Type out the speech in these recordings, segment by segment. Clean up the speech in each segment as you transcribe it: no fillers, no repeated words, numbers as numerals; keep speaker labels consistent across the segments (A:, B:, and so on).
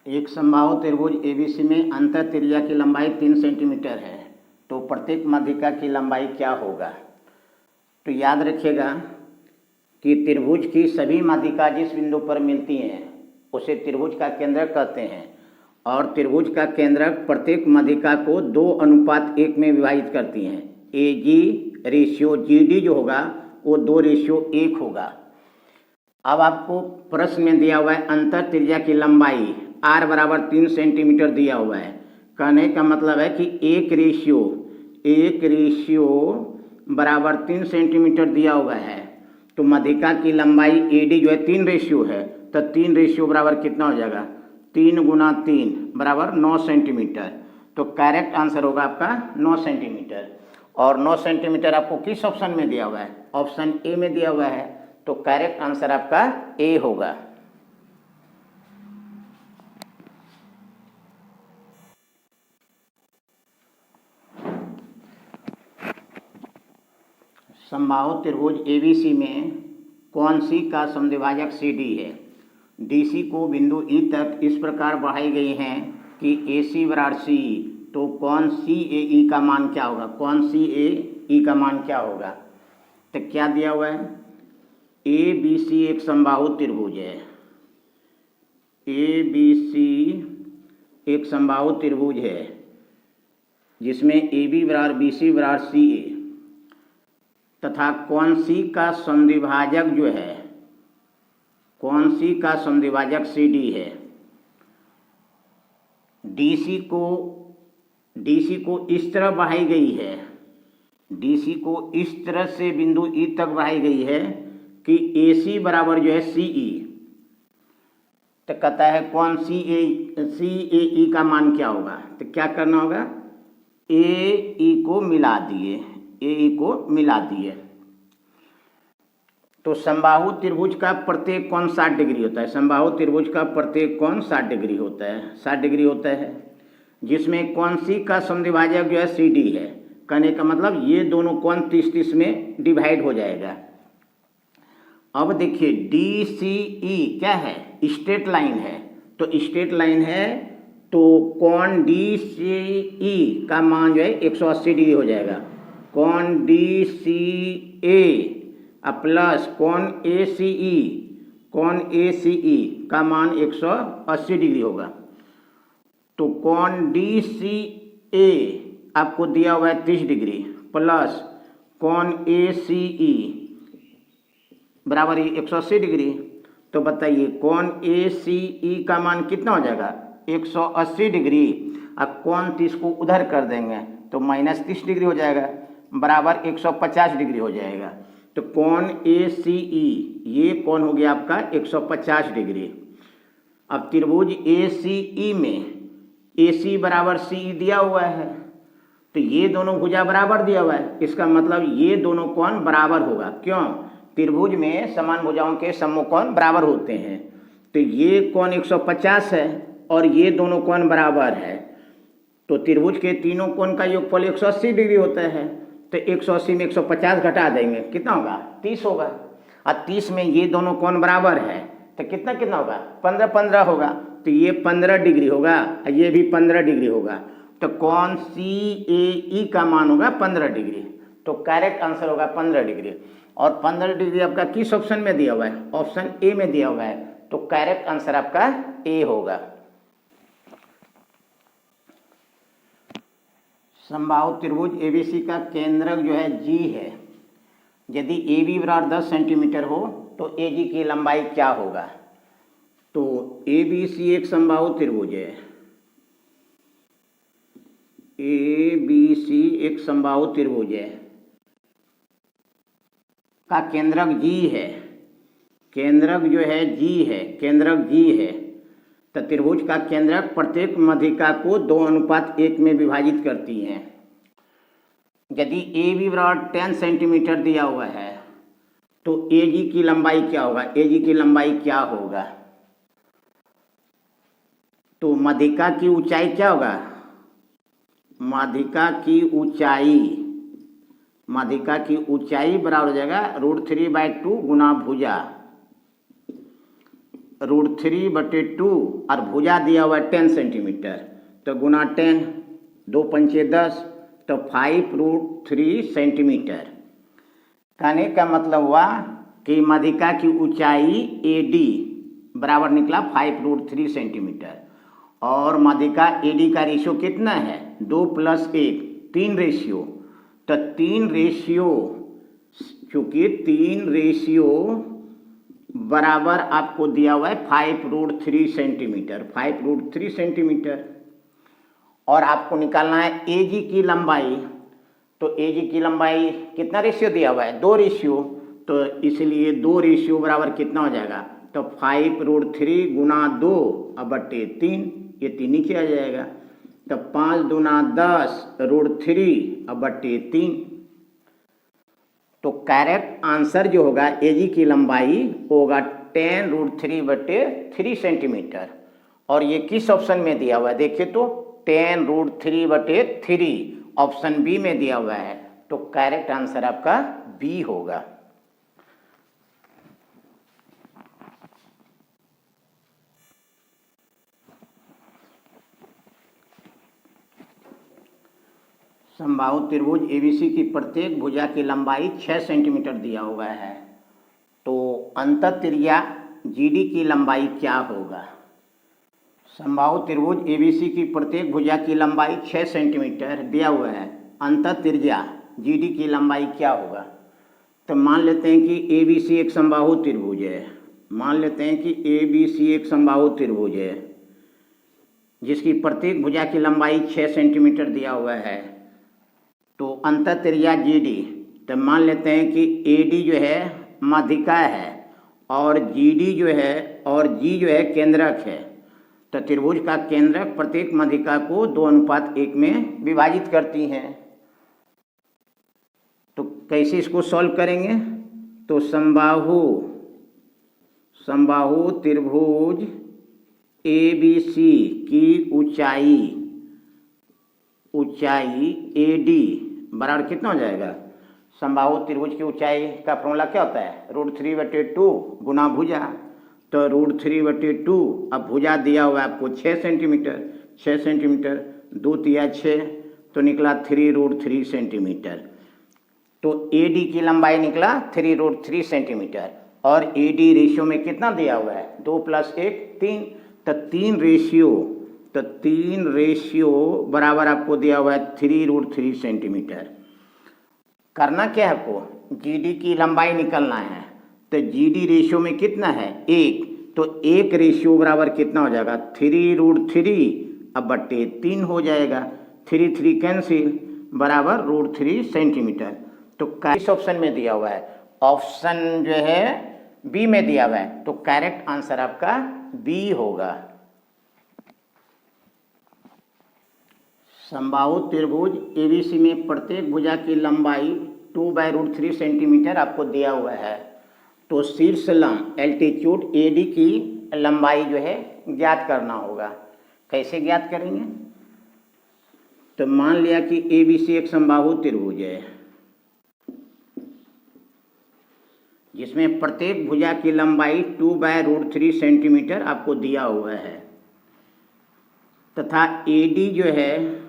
A: एक समबाहु त्रिभुज एबीसी में अंतर त्रिज्या की लंबाई 3 सेंटीमीटर है, तो प्रत्येक माध्यिका की लंबाई क्या होगा। तो याद रखिएगा कि त्रिभुज की सभी माध्यिका जिस बिंदु पर मिलती हैं उसे त्रिभुज का केंद्रक कहते हैं, और त्रिभुज का केंद्रक प्रत्येक माध्यिका को 2:1 में विभाजित करती हैं। AG/GD जो होगा वो 2:1 होगा। अब आपको प्रश्न में दिया हुआ है अंतर त्रिज्या की लंबाई r बराबर 3 सेंटीमीटर दिया हुआ है। कहने का मतलब है कि एक रेशियो बराबर 3 सेंटीमीटर दिया हुआ है, तो माध्यिका की लंबाई AD जो है 3 रेशियो है, तो 3 रेशियो बराबर कितना हो जाएगा, 3 × 3 बराबर 9 सेंटीमीटर। तो करेक्ट आंसर होगा आपका 9 सेंटीमीटर। और 9 सेंटीमीटर आपको किस ऑप्शन में दिया हुआ है, ऑप्शन ए में दिया हुआ है, तो करेक्ट आंसर आपका ए होगा। समबाहु त्रिभुज एबीसी में कौन सी का समद्विभाजक CD है। DC को बिंदु E तक इस प्रकार बढ़ाई गई हैं कि AC बराबर CE, तो कौन CAE का मान क्या होगा, कौन CAE का मान क्या होगा। तो क्या दिया हुआ है, ABC एक समबाहु त्रिभुज है, ABC एक समबाहु त्रिभुज है जिसमें AB बराबर BC बराबर CA तथा कौन सी का समद्विभाजक जो है, कौन सी का समद्विभाजक CD है। DC को इस तरह बढ़ाई गई है, DC को इस तरह से बिंदु E तक बढ़ाई गई है कि AC बराबर जो है CE। तो कहता है कौन CAE का मान क्या होगा। तो क्या करना होगा, AE को मिला दिए, AE को मिला दिए। तो समबाहु त्रिभुज का प्रत्येक कोण 60 डिग्री होता है, समबाहु त्रिभुज का प्रत्येक कोण 60 डिग्री होता है, 60 डिग्री होता है, जिसमें कौन सी का समद्विभाजक जो है CD है। कहने का मतलब ये दोनों कोण 30-30 में डिवाइड हो जाएगा। अब देखिए DCE क्या है, स्ट्रेट लाइन है, तो स्ट्रेट लाइन है तो कोण DCE का मान जो है 180 डिग्री हो जाएगा। कोण DCA प्लस कोण ACE का मान 180 डिग्री होगा। तो कोण DCA आपको दिया हुआ है 30 डिग्री प्लस कोण ACE बराबर 180 डिग्री। तो बताइए कोण ACE का मान कितना हो जाएगा, 180 डिग्री। अब कोण 30 को उधर कर देंगे तो -30 डिग्री हो जाएगा, बराबर 150 डिग्री हो जाएगा। तो कोण ACE ये कोण हो गया आपका 150 डिग्री। अब त्रिभुज ACE में AC बराबर CE दिया हुआ है, तो ये दोनों भुजा बराबर दिया हुआ है, इसका मतलब ये दोनों कोण बराबर होगा। क्यों, त्रिभुज में समान भुजाओं के सम्मुख कोण बराबर होते हैं। तो ये कोण 150 है और ये दोनों कोण बराबर है, तो त्रिभुज के तीनों कोण का योगफल 180 डिग्री होता है। तो 180 में 150 घटा देंगे, कितना होगा, 30 होगा। और 30 में ये दोनों कोण बराबर है, तो कितना होगा, 15 होगा। तो ये 15 डिग्री होगा और ये भी 15 डिग्री होगा। तो कोण CAE का मान होगा 15 डिग्री। तो करेक्ट आंसर होगा 15 डिग्री। और 15 डिग्री आपका किस ऑप्शन में दिया हुआ है, ऑप्शन ए में दिया हुआ है, तो करेक्ट आंसर आपका ए होगा। समबाहु त्रिभुज ABC का केंद्रक जो है G है। यदि AB बराबर 10 सेंटीमीटर हो तो AG की लंबाई क्या होगा। तो ABC एक समबाहु त्रिभुज है, ABC एक समबाहु त्रिभुज है का केंद्रक G है, केंद्रक जो है G है, केंद्रक G है। तो त्रिभुज का केंद्रक प्रत्येक माध्यिका को 2:1 में विभाजित करती हैं। यदि AB बराबर 10 सेंटीमीटर दिया हुआ है तो AG की लंबाई क्या होगा, AG की लंबाई क्या होगा। तो माध्यिका की ऊंचाई क्या होगा, माध्यिका की ऊंचाई बराबर हो जाएगा √3/2 गुना भुजा। √3/2 और भुजा दिया हुआ है 10 सेंटीमीटर, तो गुना 10, 2 पंचे 10, तो 5√3 सेंटीमीटर। कहने का मतलब हुआ कि माध्यिका की ऊंचाई AD बराबर निकला 5√3 सेंटीमीटर, और माध्यिका AD का रेशियो कितना है? 2 + 1, 3 रेशियो। तो 3 रेशियो, चूँकि 3 रेशियो बराबर आपको दिया हुआ है 5√3 सेंटीमीटर, 5√3 सेंटीमीटर। और आपको निकालना है AG की लंबाई, तो AG की लंबाई कितना रेशियो दिया हुआ है? 2 रेशियो, तो इसलिए 2 रेशियो बराबर कितना हो जाएगा? तो 5√3 गुना 2 बटे 3, ये 3 नीचे आ जाएगा, तो 5 दूना 10 √3 बटे 3। तो करेक्ट आंसर जो होगा AG की लंबाई होगा 10√3/3 सेंटीमीटर। और ये किस ऑप्शन में दिया हुआ है? देखिए तो 10√3/3 ऑप्शन बी में दिया हुआ है, तो करेक्ट आंसर आपका बी होगा। समबाहु त्रिभुज ABC की प्रत्येक भुजा की लंबाई 6 सेंटीमीटर दिया हुआ है, तो अंतःत्रिज्या GD की लंबाई क्या होगा? समबाहु त्रिभुज ABC की प्रत्येक भुजा की लंबाई 6 सेंटीमीटर दिया हुआ है, अंतःत्रिज्या GD की लंबाई क्या होगा? तो मान लेते हैं कि ABC एक समबाहु त्रिभुज है, मान लेते हैं कि ABC एक समबाहु त्रिभुज है जिसकी प्रत्येक भुजा की लंबाई 6 सेंटीमीटर दिया हुआ है, तो अंतःत्रिज्या GD, तो मान लेते हैं कि AD जो है माध्यिका है और GD जो है और G जो है केंद्रक है, तो त्रिभुज का केंद्रक प्रत्येक माध्यिका को 2:1 में विभाजित करती हैं। तो कैसे इसको सॉल्व करेंगे? तो समबाहु त्रिभुज ABC की ऊंचाई AD बराबर कितना हो जाएगा? समबाहु त्रिभुज की ऊंचाई का फॉर्मूला क्या होता है? √3/2 गुना भुजा, तो √3/2, अब भुजा दिया हुआ है आपको 6 सेंटीमीटर, 6 सेंटीमीटर 2 तिया 6, तो निकला 3√3 सेंटीमीटर। तो AD की लंबाई निकला 3√3 सेंटीमीटर, और AD रेशियो में कितना दिया हुआ है? 2 + 1, 3, तो 3 रेशियो बराबर आपको दिया हुआ है 3√3 सेंटीमीटर। करना क्या है आपको? GD की लंबाई निकलना है, तो GD रेशियो में कितना है? 1, तो 1 रेशियो बराबर कितना हो जाएगा? 3√3/3 हो जाएगा, 3 कैंसिल बराबर √3 सेंटीमीटर। तो किस ऑप्शन में दिया हुआ है? ऑप्शन जो है बी में दिया हुआ है, तो करेक्ट आंसर आपका बी होगा। समबाहु त्रिभुज ABC में प्रत्येक भुजा की लंबाई 2/√3 सेंटीमीटर आपको दिया हुआ है, तो शीर्ष लंब एल्टीट्यूड AD की लंबाई जो है ज्ञात करना होगा। कैसे ज्ञात करेंगे? तो मान लिया कि ABC एक समबाहु त्रिभुज है जिसमें प्रत्येक भुजा की लंबाई 2/√3 सेंटीमीटर आपको दिया हुआ है, तथा AD जो है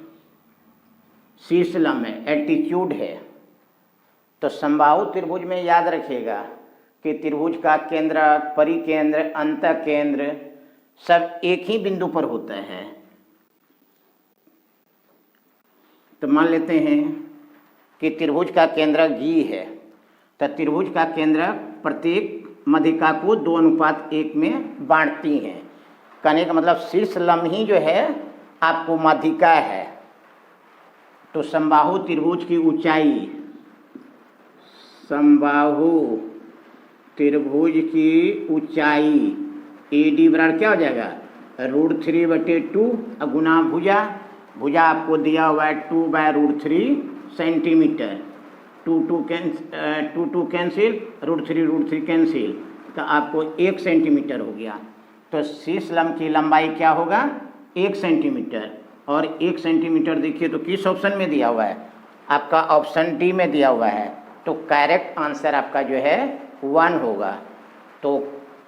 A: शीर्ष लंब है, एल्टीट्यूड है। तो समबाहु त्रिभुज में याद रखिएगा कि त्रिभुज का केंद्र, परिकेंद्र, अंतःकेंद्र सब एक ही बिंदु पर होता है। तो मान लेते हैं कि त्रिभुज का केंद्र G है, तो त्रिभुज का केंद्र प्रत्येक माध्यिका को 2:1 में बांटती हैं। कहने का मतलब शीर्ष लंब ही जो है आपको माध्यिका है। तो समबाहु त्रिभुज की ऊंचाई, समबाहु त्रिभुज की ऊंचाई AD बराबर क्या हो जाएगा? √3/2 गुना भुजा, भुजा आपको दिया हुआ है 2/√3 सेंटीमीटर, 2 कैंसिल, √3 कैंसिल, तो आपको 1 सेंटीमीटर हो गया। तो शीर्ष लंब की लंबाई क्या होगा? 1 सेंटीमीटर, और 1 सेंटीमीटर देखिए तो किस ऑप्शन में दिया हुआ है? आपका ऑप्शन डी में दिया हुआ है, तो करेक्ट आंसर आपका जो है 1 होगा। तो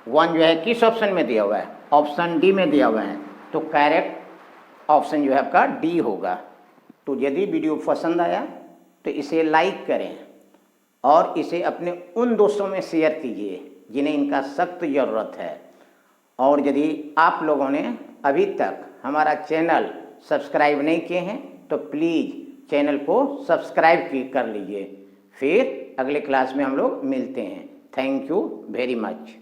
A: 1 जो है किस ऑप्शन में दिया हुआ है? ऑप्शन डी में दिया हुआ है, तो करेक्ट ऑप्शन जो है आपका डी होगा। तो यदि वीडियो पसंद आया तो इसे लाइक करें और इसे अपने उन दोस्तों में शेयर कीजिए जिन्हें इनका सख्त ज़रूरत है। और यदि आप लोगों ने अभी तक हमारा चैनल सब्सक्राइब नहीं किए हैं तो प्लीज़ चैनल को सब्सक्राइब कर लीजिए। फिर अगले क्लास में हम लोग मिलते हैं। Thank you very much.